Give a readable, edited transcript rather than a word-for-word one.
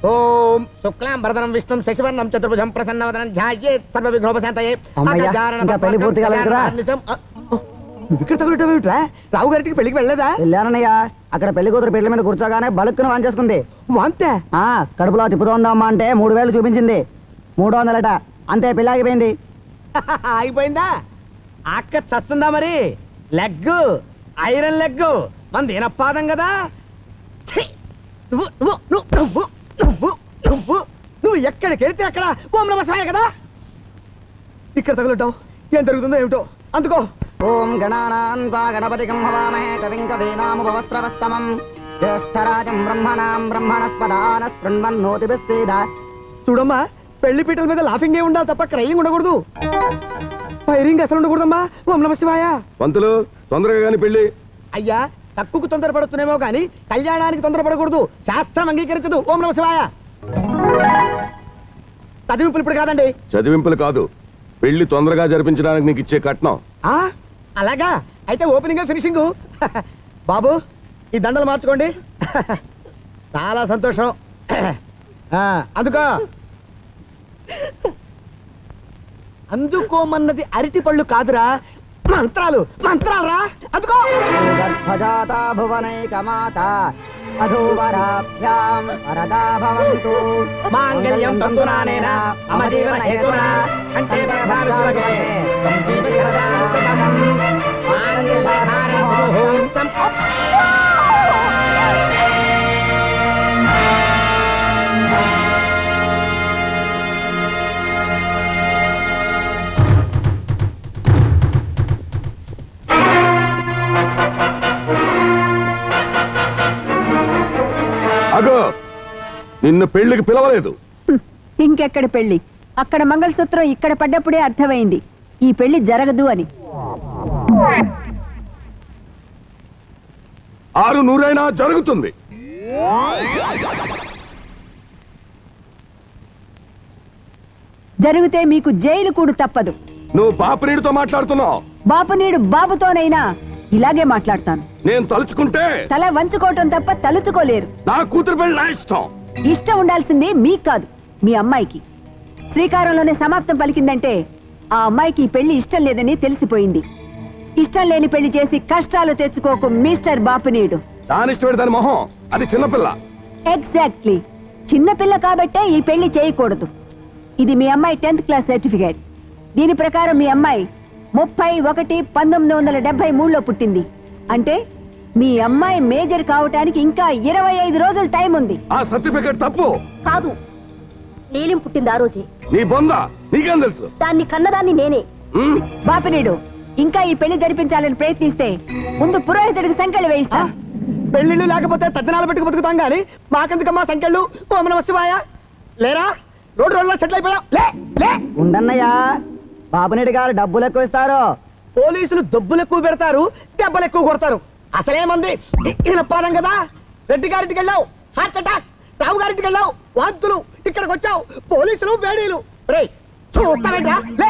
ఓం శుక్లాం భరతరం విష్ణుం శశివర్ణం చతుర్భుజం ప్రసన్నవదనం ధ్యాయేత్ సర్వవిఘ్నోపశాంతయే. పెళ్లి పూర్తి కాలేదురా. నువ్వు ఇక్కడ తగులుటావేమిట్రా? రావు గారికి పెళ్లికి వెళ్ళలేదా? వెళ్ళానయ్యా. అక్కడ పెళ్లి కూతురు పెళ్లి మీద కూర్చోగానే బలుక్కును వాన్ చేసుకుంది. వాంతే? కడుపులో తిప్పుతోందమ్మా అంటే 3000 చూపించింది. 300 అంతే, పెళ్లి ఆగిపోయింది. ఆగిపోయిందా? అక్క చస్తుందా మరి? లెగ్ ఐరన్ లెగ్ మన ఏనపాదం కదా. నువ్వు ఎక్కడికి వెళ్తే అక్కడ ఓం నమః శివాయ కదా. ఇక్కడ తగులుటావు, ఏం జరుగుతుందో ఏమిటో. అందుకో. ఓం గణానాం త్వా గణపతిం హవామహే కవిం కవీనాముపవస్త్రవస్తమం జ్యేష్ఠరాజం బ్రహ్మణాం బ్రహ్మణస్పదాన శృణ్వన్నోతిభిస్సేద. చూడమ్మా, పెళ్లి పీటల మీద లాఫింగ్ ఏ ఉండాలి తప్ప క్రయింగ్ ఉండకూడదు. ఫైరింగ్ అసలు ఉండకూడదమ్మా. ఓం నమః శివాయ. పంతులు, తొందరగా గాని పెళ్లి. అయ్యా, తక్కువకు తొందరపడొచ్చునేమో గాని కళ్యాణానికి తొందరపడకూడదు. శాస్త్రం అంగీకరించదు. ఓం నమః శివాయ. చదివింపులు ఇప్పుడు కాదండి. చదివింపులు కాదు, పెళ్లి తొందరగా జరిపించడానికి నీకు ఇచ్చే కట్నం. అలాగా? అయితే ఓపెనింగ్ ఫినిషింగ్. బాబు, ఈ దండలు మార్చుకోండి. చాలా సంతోషం. అందుకో. అందుకోమన్నది అరటి పళ్ళు కాదురా, మంత్రాలు. మంత్రాలు రా. అందుకో. గర్భజాత భువనైకమాత అధోవరాభ్యాం వరదా భవంతు. మాంగళ్యం తంతునానేన మమ జీవన హేతునా కంఠే భారతవగే కంఠే హృదయాం మాంగళ్యధారణం. అగో, నిన్ను పెళ్లికి పిలవలేదు. ఇంకెక్కడ పెళ్లి? అక్కడ మంగళసూత్రం ఇక్కడ పడ్డప్పుడే అర్థమైంది ఈ పెళ్లి జరగదు అని. 600 జరుగుతుంది. జరిగితే మీకు జైలు కూడా తప్పదు. నువ్వు బాపనీడితో మాట్లాడుతున్నావు. బాపునీడు బాబుతోనైనా ఇలాగే మాట్లాడతాను. నేను తలుచుకుంటే తల వంచుకోవటం తప్ప తలుచుకోలేరు. నా కూతురు పెళ్లి నా ఇష్టం. ఇష్టం ఉండాల్సింది మీకు కాదు, మీ అమ్మాయికి. శ్రీకారంలోనే సమాప్తం పలికిందంటే ఆ అమ్మాయికి ఈ పెళ్లి ఇష్టం లేదని తెలిసిపోయింది. ఇష్టం లేని పెళ్లి చేసి కష్టాలు తెచ్చుకోకు మిస్టర్ బాపునీడు. దానిష్టం దాని మొహం, అది చిన్నపిల్ల. ఎగ్జాక్ట్లీ, చిన్నపిల్ల కాబట్టే ఈ పెళ్లి చేయకూడదు. ఇది మీ అమ్మాయి 10th క్లాస్ సర్టిఫికేట్. దీని ప్రకారం మీ అమ్మాయి 30/1/1973లో పుట్టింది. అంటే మీ అమ్మాయి మేజర్ కావటానికి ఇంకా 25 రోజులు టైం ఉంది. ఆ సర్టిఫికేట్ తప్పు కాదు, నీలిం పుట్టింది ఆ రోజే. నీ బొంద, నీకేం తెలుసు? దాన్ని కన్నదాన్ని నేనే. బాపినీడు, ఇంకా ఈ పెళ్లి జరిపించాలని ప్రయత్నిస్తే ముందు పురోహితుడికి సంఖ్యలు వేయిస్తా. పెళ్లిళ్ళు లేకపోతే తద్దినాలు పెట్టుకు బతుకుతాం గాని మాకెందుకమ్మా సంఖ్యలు? ఓం నమః శివాయ. లేరా, రోడ్డు రోడ్లో సెటిల్ అయిపోయాం. లే. ఉండన్నయ్యా, బాబునీడి గారు డబ్బులు ఎక్కువ ఇస్తారు. పోలీసులు డబ్బులు ఎక్కువ పెడతారు, దెబ్బలు ఎక్కువ కొడతారు. అసలేమంది ఈయన పాదం కదా. రెడ్డి గారింటికి వెళ్ళావు, హార్ట్ అటాక్. రావు గారింటికి వెళ్ళావు, వాంతులు. ఇక్కడికి వచ్చావు, పోలీసులు, బేడీలు. రే చూస్తావేంట్రా? లే.